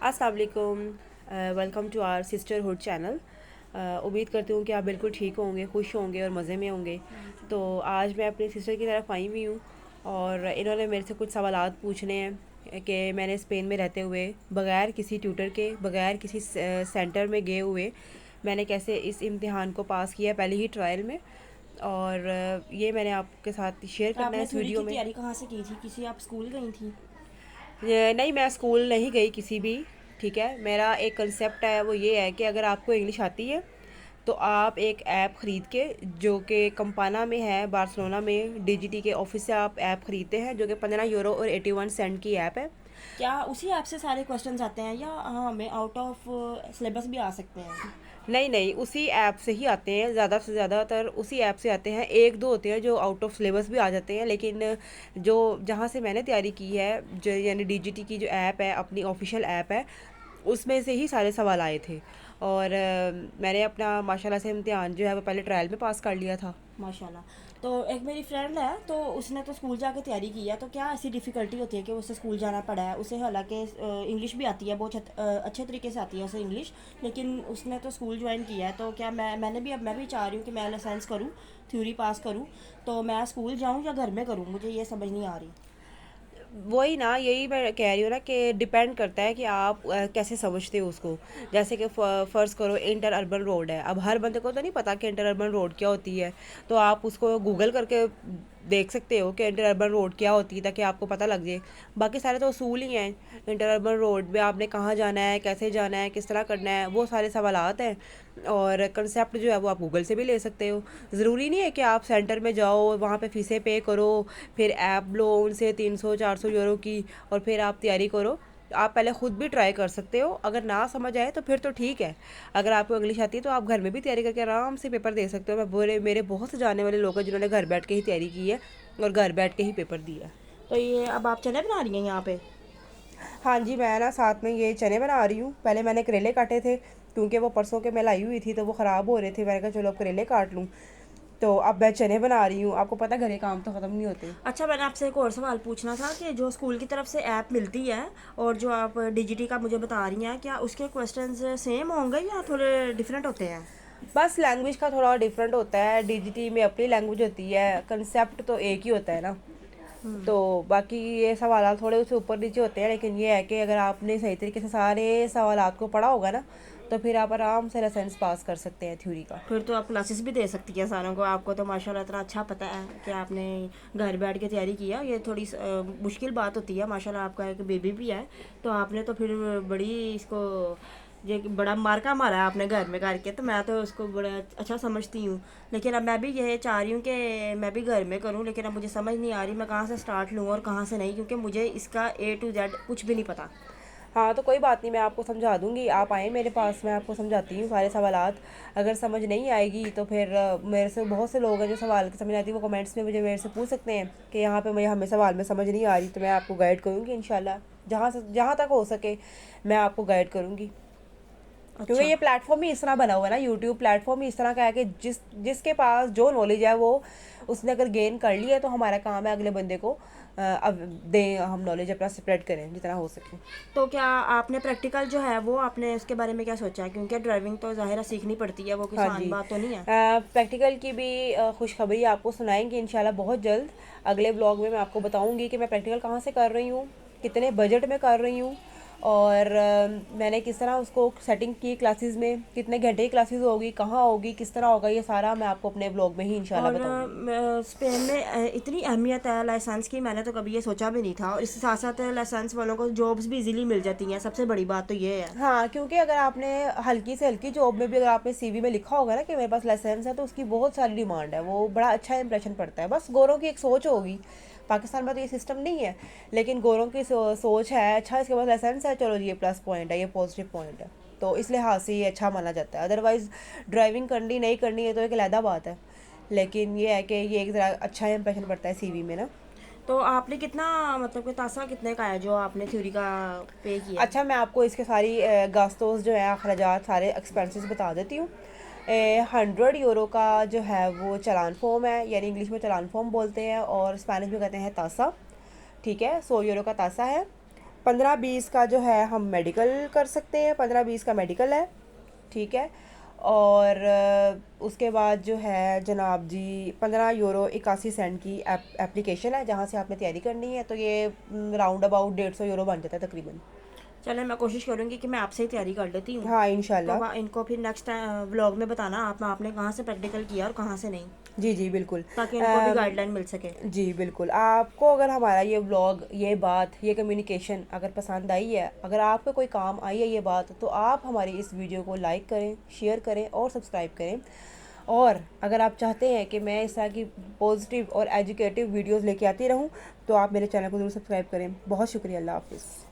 अस्सलाम वालेकुम। Welcome to our sisterhood channel. उम्मीद करती हूँ कि आप बिल्कुल ठीक होंगे, खुश होंगे और मज़े में होंगे। तो आज मैं अपनी सिस्टर की तरफ आई हुई हूँ और इन्होंने मेरे से कुछ सवालात पूछने हैं कि मैंने स्पेन में रहते हुए बग़ैर किसी ट्यूटर के, बग़ैर किसी सेंटर में गए हुए मैंने कैसे इस इम्तिहान को पास किया पहले ही ट्रायल में। और ये मैंने आपके साथ शेयर तो करना है आपने इस थ्योरी वीडियो की में। तैयारी कहाँ से की थी? किसी आप स्कूल गई थी? नहीं, मैं स्कूल नहीं गई किसी भी। ठीक है, मेरा एक कंसेप्ट है, वो ये है कि अगर आपको इंग्लिश आती है तो आप एक ऐप ख़रीद के, जो कि कंपाना में है, बार्सिलोना में डीजीटी के ऑफिस से आप ऐप ख़रीदते हैं, जो कि 15 यूरो और 81 सेंट की ऐप है। क्या उसी ऐप से सारे क्वेश्चंस आते हैं या हाँ हमें आउट ऑफ सिलेबस भी आ सकते हैं? नहीं नहीं, उसी ऐप से ही आते हैं, ज़्यादा से ज़्यादातर उसी ऐप से आते हैं। एक दो होते हैं जो आउट ऑफ सिलेबस भी आ जाते हैं, लेकिन जो जहाँ से मैंने तैयारी की है, जो यानी डीजीटी की जो ऐप है, अपनी ऑफिशियल ऐप है, उसमें से ही सारे सवाल आए थे। और मैंने अपना माशाल्लाह से इम्तिहान जो है वो पहले ट्रायल में पास कर लिया था। माशाल्लाह। तो एक मेरी फ्रेंड है, तो उसने तो स्कूल जाके तैयारी की है, तो क्या ऐसी डिफ़िकल्टी होती है कि उसे स्कूल जाना पड़ा है? उसे हालांकि इंग्लिश भी आती है, बहुत अच्छे तरीके से आती है उसे इंग्लिश, लेकिन उसने तो स्कूल ज्वाइन किया है। तो क्या मैं भी चाह रही हूँ कि मैं लाइसेंस करूँ, थ्योरी पास करूँ, तो मैं स्कूल जाऊँ या घर में करूँ? मुझे ये समझ नहीं आ रही। वही ना, यही मैं कह रही हूँ ना कि डिपेंड करता है कि आप कैसे समझते हो उसको। जैसे कि फ़र्ज़ करो इंटर अर्बन रोड है, अब हर बंदे को तो नहीं पता कि इंटर अर्बन रोड क्या होती है। तो आप उसको गूगल करके देख सकते हो कि इंटर अर्बन रोड क्या होती है, ताकि आपको पता लग जाए। बाकी सारे तो उसूल ही हैं। इंटर अर्बन रोड में आपने कहाँ जाना है, कैसे जाना है, किस तरह करना है, वो सारे सवालात हैं। और कंसेप्ट जो है वो आप गूगल से भी ले सकते हो। ज़रूरी नहीं है कि आप सेंटर में जाओ, वहाँ पे फ़ीसें पे करो, फिर ऐप लो उनसे 300-400 यूरो की, और फिर आप तैयारी करो। आप पहले ख़ुद भी ट्राई कर सकते हो। अगर ना समझ आए तो फिर तो ठीक है। अगर आपको इंग्लिश आती है तो आप घर में भी तैयारी करके आराम से पेपर दे सकते हो। मेरे बहुत से जानने वाले लोग हैं जिन्होंने घर बैठ के ही तैयारी की है और घर बैठ के ही पेपर दिया। तो ये अब आप चने बना रही हैं यहाँ पे? हाँ जी, मैं ना साथ में ये चने बना रही हूँ। पहले मैंने करेले काटे थे, क्योंकि वो परसों के मैं लाई हुई थी तो वो ख़राब हो रहे थे। मैंने कहा चलो अब करेले काट लूँ। तो अब मैं चने बना रही हूँ। आपको पता है घरे काम तो ख़त्म नहीं होते। अच्छा, मैंने आपसे एक और सवाल पूछना था कि जो स्कूल की तरफ से ऐप मिलती है और जो आप डीजीटी का मुझे बता रही हैं, क्या उसके क्वेश्चंस सेम होंगे या थोड़े डिफरेंट होते हैं? बस लैंग्वेज का थोड़ा डिफरेंट होता है। डीजीटी में अपनी लैंग्वेज होती है, कंसेप्ट तो एक ही होता है ना। तो बाकी ये सवाल थोड़े उससे ऊपर नीचे होते हैं, लेकिन ये है कि अगर आपने सही तरीके से सारे सवाल को पढ़ा होगा ना, तो फिर आप आराम से लाइसेंस पास कर सकते हैं थ्योरी का। फिर तो आप क्लासेस भी दे सकती हैं सारों को। आपको तो माशाल्लाह इतना अच्छा पता है कि आपने घर बैठ के तैयारी किया। ये थोड़ी मुश्किल बात होती है। माशाल्लाह आपका एक बेबी भी है, तो आपने तो फिर बड़ी इसको ये बड़ा मार्का मारा है आपने घर में करके। तो मैं तो उसको बड़ा अच्छा समझती हूँ, लेकिन अब मैं भी ये चाह रही हूँ कि मैं भी घर में करूँ, लेकिन अब मुझे समझ नहीं आ रही मैं कहाँ से स्टार्ट लूँ और कहाँ से नहीं, क्योंकि मुझे इसका A to Z कुछ भी नहीं पता। हाँ, तो कोई बात नहीं, मैं आपको समझा दूंगी। आप आए मेरे पास, मैं आपको समझाती हूँ सारे सवालात। अगर समझ नहीं आएगी तो फिर मेरे से बहुत से लोग हैं जो सवाल की समझ आती है, वो कमेंट्स में मुझे मेरे से पूछ सकते हैं कि यहाँ पे मुझे हमें सवाल में समझ नहीं आ रही। तो मैं आपको गाइड करूँगी इंशाल्लाह, जहाँ तक हो सके मैं आपको गाइड करूँगी। क्योंकि अच्छा। ये प्लेटफॉर्म ही इस तरह बना हुआ है ना, यूट्यूब प्लेटफॉर्म ही इस तरह का है कि जिसके पास जो नॉलेज है वो उसने अगर गेन कर लिया, तो हमारा काम है अगले बंदे को अब दें, हम नॉलेज अपना स्प्रेड करें जितना हो सके। तो क्या आपने प्रैक्टिकल जो है वो आपने उसके बारे में क्या सोचा है? क्योंकि ड्राइविंग तो ज़ाहिर है सीखनी पड़ती है, वो कोई हाँ आसान जी, बात तो नहीं है। प्रैक्टिकल की भी खुशखबरी आपको सुनाएंगे इंशाल्लाह बहुत जल्द। अगले ब्लॉग में मैं आपको बताऊंगी कि मैं प्रैक्टिकल कहाँ से कर रही हूँ, कितने बजट में कर रही हूँ, और मैंने किस तरह उसको सेटिंग की क्लासेस में, कितने घंटे की क्लासेस होगी, कहाँ होगी, किस तरह होगा, ये सारा मैं आपको अपने ब्लॉग में ही इंशाल्लाह और बताऊंगी। स्पेन में इतनी अहमियत है लाइसेंस की, मैंने तो कभी ये सोचा भी नहीं था। और इसके साथ साथ लाइसेंस वालों को जॉब्स भी इजीली मिल जाती हैं, सबसे बड़ी बात तो ये है। हाँ, क्योंकि अगर आपने हल्की से हल्की जॉब में भी अगर आपने सीवी में लिखा होगा ना कि मेरे पास लाइसेंस है, तो उसकी बहुत सारी डिमांड है, वो बड़ा अच्छा इंप्रेशन पड़ता है। बस गोरों की एक सोच होगी, पाकिस्तान में तो ये सिस्टम नहीं है, लेकिन गोरों की सोच है अच्छा इसके पास लाइसेंस है, चलो जी ये प्लस पॉइंट है, ये पॉजिटिव पॉइंट है। तो इस लिहाज से ये अच्छा माना जाता है। अदरवाइज़ ड्राइविंग करनी नहीं करनी है तो एक अलहदा बात है, लेकिन ये है कि ये एक ज़रा अच्छा इंप्रेशन पड़ता है सीवी में ना। तो आपने कितना, मतलब कि तासा कितने का है जो आपने थ्योरी का पे किया है? अच्छा, मैं आपको इसके सारी गास्तोस जो है, अखराजात, सारे एक्सपेंसेस बता देती हूँ। 100 यूरो का जो है वो चालान फॉर्म है, यानी इंग्लिश में चालान फॉर्म बोलते हैं और स्पेनिश में कहते हैं तासा। ठीक है, 100 यूरो का तासा है। 15-20 का जो है हम मेडिकल कर सकते हैं, 15-20 का मेडिकल है, ठीक है। और उसके बाद जो है जनाब जी 15 यूरो 81 सेंट की एप्लीकेशन है जहाँ से आपने तैयारी करनी है, तो ये राउंड अबाउट 150 यूरो बन जाता है तकरीबन। चलें, मैं कोशिश करूँगी कि मैं आपसे ही तैयारी कर लेती हूँ। हाँ तो इंशाल्लाह। इनको फिर नेक्स्ट व्लॉग में बताना आपने कहाँ से प्रैक्टिकल किया और कहाँ से नहीं, जी जी बिल्कुल। ताकि इनको भी गाइडलाइन मिल सके। जी बिल्कुल, आपको अगर हमारा ये व्लॉग, ये बात, ये कम्युनिकेशन अगर पसंद आई है, अगर आपको कोई काम आई है ये बात, तो आप हमारी इस वीडियो को लाइक करें, शेयर करें और सब्सक्राइब करें। और अगर आप चाहते हैं कि मैं इस तरह की पॉजिटिव और एजुकेटिव वीडियोस लेके आती रहूं, तो आप मेरे चैनल को ज़रूर सब्सक्राइब करें। बहुत शुक्रिया, अल्लाह हाफ़िज़।